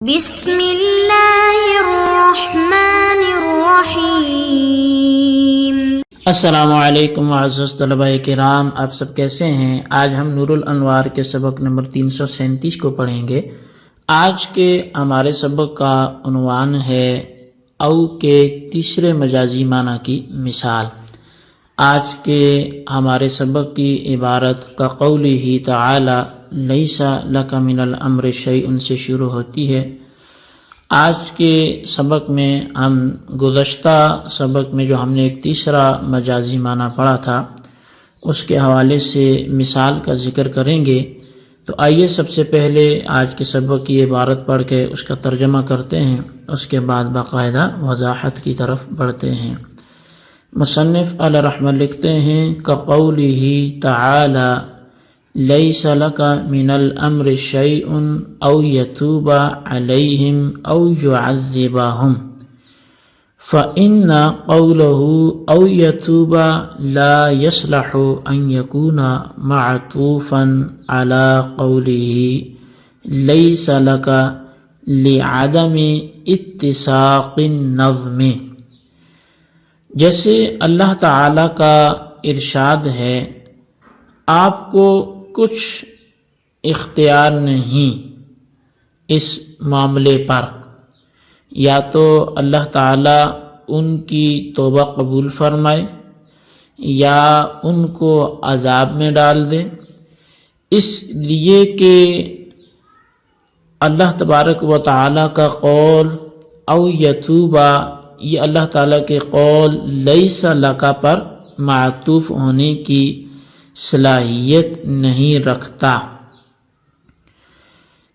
بسم اللہ الرحمن الرحیم۔ السلام علیکم معزز طلباء کرام، آپ سب کیسے ہیں؟ آج ہم نور الانوار کے سبق نمبر 337 کو پڑھیں گے۔ آج کے ہمارے سبق کا عنوان ہے او کے تیسرے مجازی معنی کی مثال۔ آج کے ہمارے سبق کی عبارت کا قولہ تعالی لیس لک من الامر شیء سے شروع ہوتی ہے۔ آج کے سبق میں ہم گزشتہ سبق میں جو ہم نے ایک تیسرا مجازی معنی پڑھا تھا اس کے حوالے سے مثال کا ذکر کریں گے۔ تو آئیے سب سے پہلے آج کے سبق کی عبارت پڑھ کے اس کا ترجمہ کرتے ہیں، اس کے بعد باقاعدہ وضاحت کی طرف بڑھتے ہیں۔ مصنف علیہ رحمہ لکھتے ہیں کقولہ تعالی لیس لک من الامر شیء او یتوب علیہم او یعذبہم فإن قوله او یتوب لا يصلح ان يكون معطوفا على قوله لیس لک لعدم اتساق النظم۔ جیسے اللہ تعالی کا ارشاد ہے آپ کو کچھ اختیار نہیں اس معاملے پر، یا تو اللہ تعالیٰ ان کی توبہ قبول فرمائے یا ان کو عذاب میں ڈال دے، اس لیے کہ اللہ تبارک و تعالیٰ کا قول او یتوبہ یہ اللہ تعالیٰ کے قول لیس لکا پر معطوف ہونے کی صلاحیت نہیں رکھتا،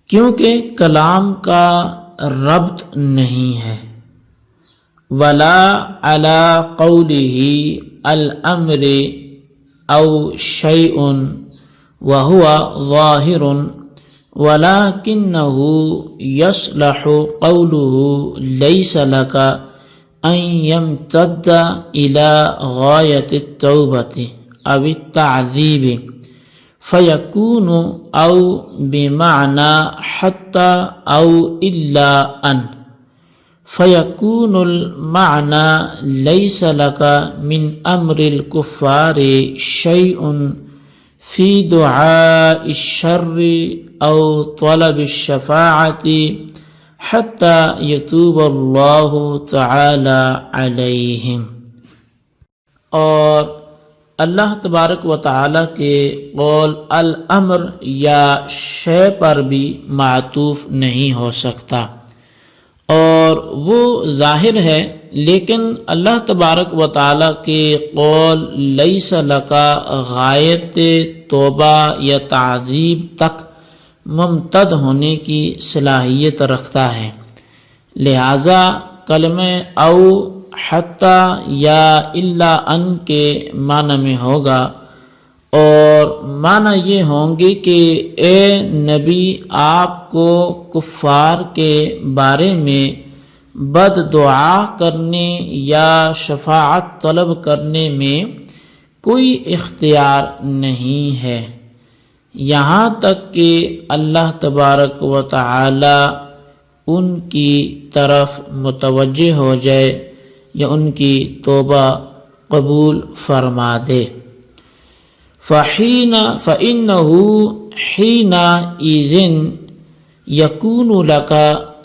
کیونکہ کلام کا ربط نہیں ہے۔ ولا علی قولہ الامر او شیء وہو ظاہر ولکنہ یصلح قولہ لیس لک ان یمتد الی غایۃ التوبۃ او التعذیب فیکون او بمعنی حتی او الا ان فیکون المعنی لیس لک من امر الکفار شیء فی دعاء الشر او طلب الشفاعۃ حتی یتوب اللہ تعالی علیہم۔ اور اللہ تبارک و تعالیٰ کے قول الامر یا شے پر بھی معطوف نہیں ہو سکتا، اور وہ ظاہر ہے، لیکن اللہ تبارک و تعالیٰ کے قول لیس لکا غایت توبہ یا تعذیب تک ممتد ہونے کی صلاحیت رکھتا ہے، لہٰذا کلمہ او حتی یا الا ان کے معنی میں ہوگا، اور معنی یہ ہوں گے کہ اے نبی آپ کو کفار کے بارے میں بد دعا کرنے یا شفاعت طلب کرنے میں کوئی اختیار نہیں ہے، یہاں تک کہ اللہ تبارک و تعالی ان کی طرف متوجہ ہو جائے یا ان کی توبہ قبول فرما دے۔ فَإِنَّهُ حِينَئِذٍ يَكُونُ لَكَ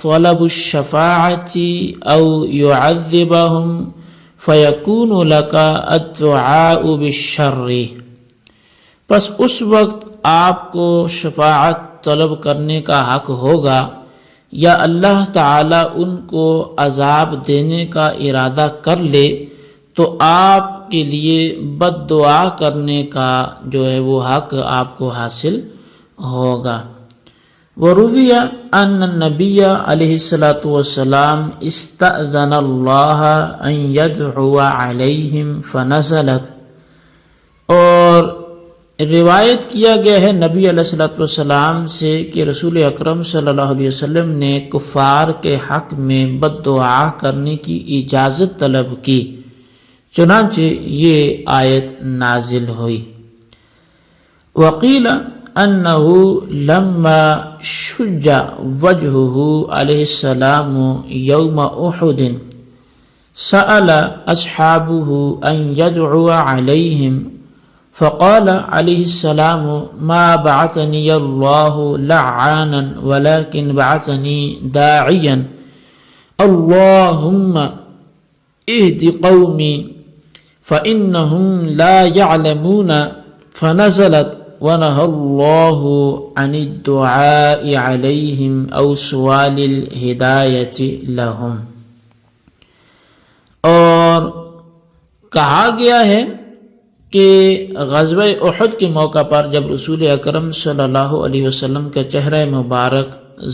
طَلَبُ الشَّفَاعَةِ أَوْ يُعَذِّبَهُمْ فَيَكُونُ لَكَ الدُّعَاءُ بِالشَّرِّ۔ پس اس وقت آپ کو شفاعت طلب کرنے کا حق ہوگا، یا اللہ تعالیٰ ان کو عذاب دینے کا ارادہ کر لے تو آپ کے لیے بد دعا کرنے کا جو ہے وہ حق آپ کو حاصل ہوگا۔ وروی ان النبی علیہ الصلاۃ والسلام استأذن اللہ ان یدعو علیہم فنزلت، اور روایت کیا گیا ہے نبی علیہ الصلوۃ والسلام سے کہ رسول اکرم صلی اللہ علیہ وسلم نے کفار کے حق میں بد دعا کرنے کی اجازت طلب کی، چنانچہ یہ آیت نازل ہوئی۔ وقیل انه لما شج وجهه علیہ السلام یوم احد سأل اصحابه ان يدعو عليهم فقال عليه السلام ما بعثني الله لعانا ولكن بعثني داعيا اللهم اهد قومي فإنهم لا يعلمون فنزلت ونهى الله عن الدعاء عليهم أو سؤال الهداية لهم. اور کہا گیا ہے کہ غزوہ احد کے موقع پر جب رسول اکرم صلی اللہ علیہ وسلم کا چہرہ مبارک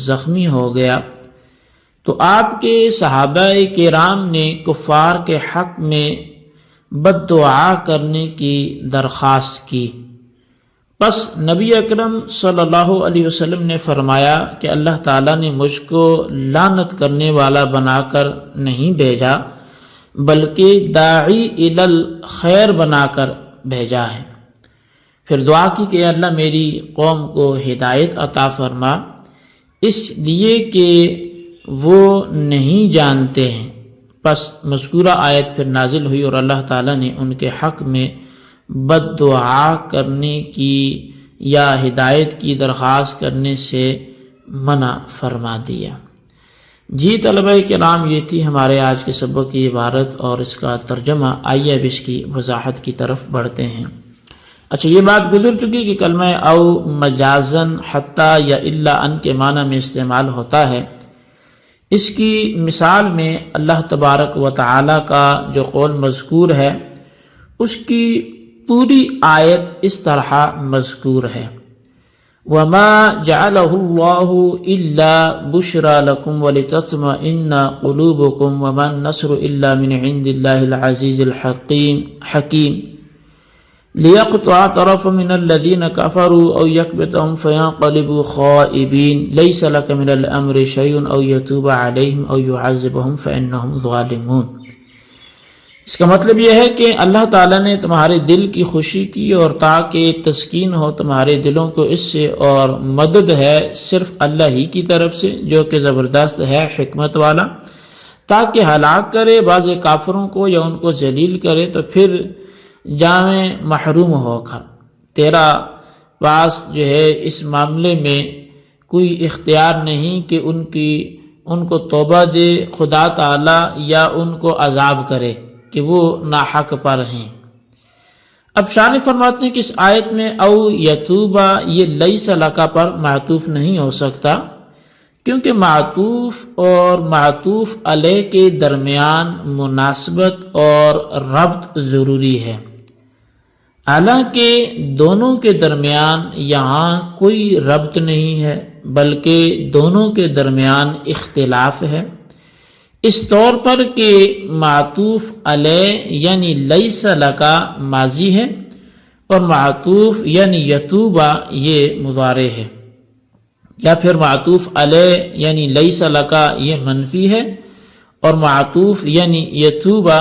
زخمی ہو گیا تو آپ کے صحابہ کرام نے کفار کے حق میں بد دعا کرنے کی درخواست کی. پس نبی اکرم صلی اللہ علیہ وسلم نے فرمایا کہ اللہ تعالیٰ نے مجھ کو لعنت کرنے والا بنا کر نہیں بھیجا بلکہ داعی الی الخیر بنا کر بھیجا ہے. پھر دعا کی کہ اللہ میری قوم کو ہدایت عطا فرما اس لیے کہ وہ نہیں جانتے ہیں. پس مذکورہ آیت پھر نازل ہوئی اور اللہ تعالیٰ نے ان کے حق میں بد دعا کرنے کی یا ہدایت کی درخواست کرنے سے منع فرما دیا. جی طلبہ کرام، یہ تھی ہمارے آج کے سبق کی عبارت اور اس کا ترجمہ. آئیے اب اس کی وضاحت کی طرف بڑھتے ہیں. اچھا، یہ بات گزر چکی کہ کلمہ او مجازن حتی یا الا ان کے معنی میں استعمال ہوتا ہے. اس کی مثال میں اللہ تبارک و تعالی کا جو قول مذکور ہے اس کی پوری آیت اس طرح مذکور ہے: وَمَا جَعَلَهُ اللَّهُ إِلَّا بُشْرَى لَكُمْ وَلِتَطْمَئِنَّ قُلُوبُكُمْ وَمَا النَّصْرُ إِلَّا مِنْ عِنْدِ اللَّهِ الْعَزِيزِ الْحَكِيمِ لِيَقْطَعَ طَرَفًا مِنَ الَّذِينَ كَفَرُوا أَوْ يَكْبِتَهُمْ فَيَنقَلِبُوا خَائِبِينَ لَيْسَ لَكَ مِنَ الْأَمْرِ شَيْءٌ أَوْ يَتُوبَ عَلَيْهِمْ أَوْ يُعَذِّبَهُمْ فَإِنَّهُمْ ظَالِمُونَ. اس کا مطلب یہ ہے کہ اللہ تعالیٰ نے تمہارے دل کی خوشی کی اور تاکہ تسکین ہو تمہارے دلوں کو اس سے، اور مدد ہے صرف اللہ ہی کی طرف سے جو کہ زبردست ہے، حکمت والا، تاکہ ہلاک کرے بعض کافروں کو یا ان کو ذلیل کرے تو پھر جامع محروم ہو کر. تیرا پاس جو ہے اس معاملے میں کوئی اختیار نہیں کہ ان کو توبہ دے خدا تعالیٰ یا ان کو عذاب کرے کہ وہ ناحق پر ہیں. اب شارح فرماتے ہیں کہ اس آیت میں او یتوبہ یہ لیس لکا پر معطوف نہیں ہو سکتا کیونکہ معطوف اور معطوف علیہ کے درمیان مناسبت اور ربط ضروری ہے. حالانکہ دونوں کے درمیان یہاں کوئی ربط نہیں ہے بلکہ دونوں کے درمیان اختلاف ہے، اس طور پر کہ معطوف علیہ یعنی لیس لکا ماضی ہے اور معطوف یعنی یتوبہ یہ مضارع ہے، یا پھر معطوف علیہ یعنی لیس لکا یہ منفی ہے اور معطوف یعنی یتوبہ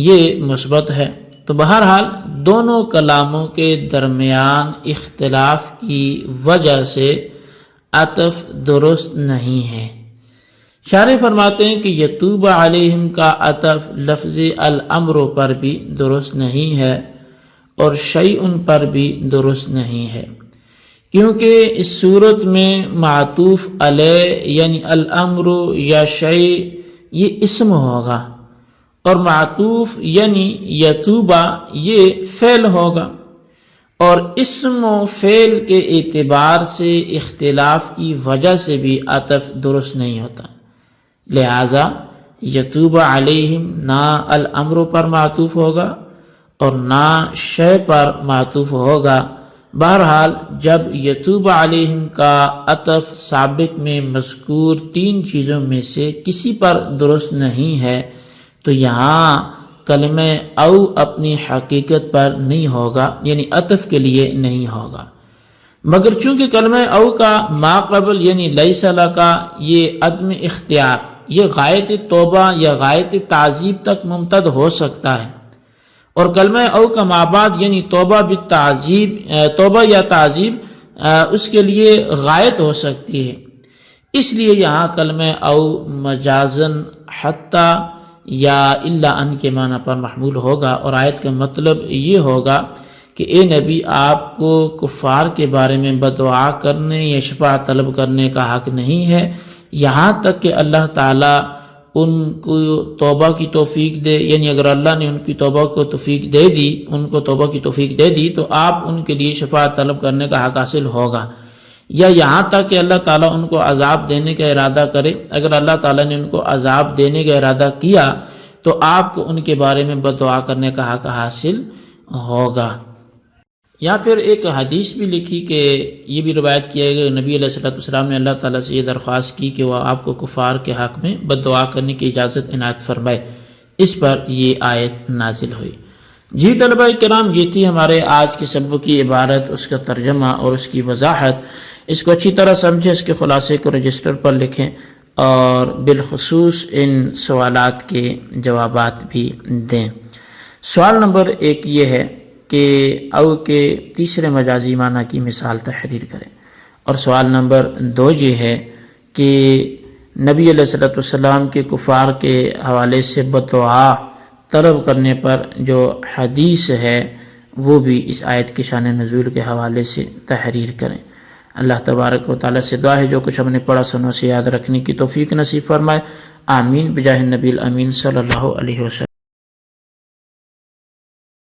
یہ مثبت ہے. تو بہرحال دونوں کلاموں کے درمیان اختلاف کی وجہ سے عطف درست نہیں ہے. شارح فرماتے ہیں کہ یتوب علیہم کا عطف لفظ الامر پر بھی درست نہیں ہے اور شیء پر بھی درست نہیں ہے، کیونکہ اس صورت میں معطوف علیہ یعنی الامر یا شیء یہ اسم ہوگا اور معطوف یعنی یتوبہ یہ فعل ہوگا، اور اسم و فعل کے اعتبار سے اختلاف کی وجہ سے بھی عطف درست نہیں ہوتا. لہذا یتوب علیہم نہ الامر پر معطوف ہوگا اور نہ شے پر معطوف ہوگا. بہرحال جب یتوب علیہم کا عطف سابق میں مذکور تین چیزوں میں سے کسی پر درست نہیں ہے تو یہاں کلمہ او اپنی حقیقت پر نہیں ہوگا، یعنی عطف کے لیے نہیں ہوگا. مگر چونکہ کلمہ او کا ما قبل یعنی لیس لکا یہ عدم اختیار، یہ غایت توبہ یا غایت تعذیب تک ممتد ہو سکتا ہے، اور کلمہ او کا ما بعد یعنی توبہ یا تعذیب اس کے لیے غائط ہو سکتی ہے۔ اس لیے یہاں کلمہ او مجازن حتی یا الا ان کے معنی پر محمول ہوگا، اور آیت کا مطلب یہ ہوگا کہ اے نبی، آپ کو کفار کے بارے میں بددعا کرنے یا شفاعت طلب کرنے کا حق نہیں ہے یہاں تک کہ اللہ تعالیٰ ان کو توبہ کی توفیق دے، یعنی اگر اللہ نے ان کی توبہ کو توفیق دے دی، ان کو توبہ کی توفیق دے دی تو آپ ان کے لیے شفاعت طلب کرنے کا حق حاصل ہوگا، یا یہاں تک کہ اللہ تعالیٰ ان کو عذاب دینے کا ارادہ کرے۔ اگر اللہ تعالیٰ نے ان کو عذاب دینے کا ارادہ کیا تو آپ کو ان کے بارے میں بددعا کرنے کا حق حاصل ہوگا۔ یا پھر ایک حدیث بھی لکھی کہ یہ بھی روایت کیا گیا کہ نبی علیہ السلام نے اللہ تعالیٰ سے یہ درخواست کی کہ وہ آپ کو کفار کے حق میں بددعا کرنے کی اجازت عنایت فرمائے، اس پر یہ آیت نازل ہوئی۔ جی طلبہ کرام، یہ تھی ہمارے آج کے سبق کی عبارت، اس کا ترجمہ اور اس کی وضاحت۔ اس کو اچھی طرح سمجھیں، اس کے خلاصے کو رجسٹر پر لکھیں اور بالخصوص ان سوالات کے جوابات بھی دیں۔ سوال نمبر 1 یہ ہے کہ او کے تیسرے مجازی معنی کی مثال تحریر کریں، اور سوال نمبر 2 یہ ہے کہ نبی علیہ السلام کے کفار کے حوالے سے بددعا طلب کرنے پر جو حدیث ہے وہ بھی اس آیت کے شان نزول کے حوالے سے تحریر کریں۔ اللہ تبارک و تعالیٰ سے دعا ہے جو کچھ ہم نے پڑھا سنوں سے یاد رکھنے کی توفیق نصیب فرمائے، آمین بجاہ النبی الامین صلی اللہ علیہ وسلم۔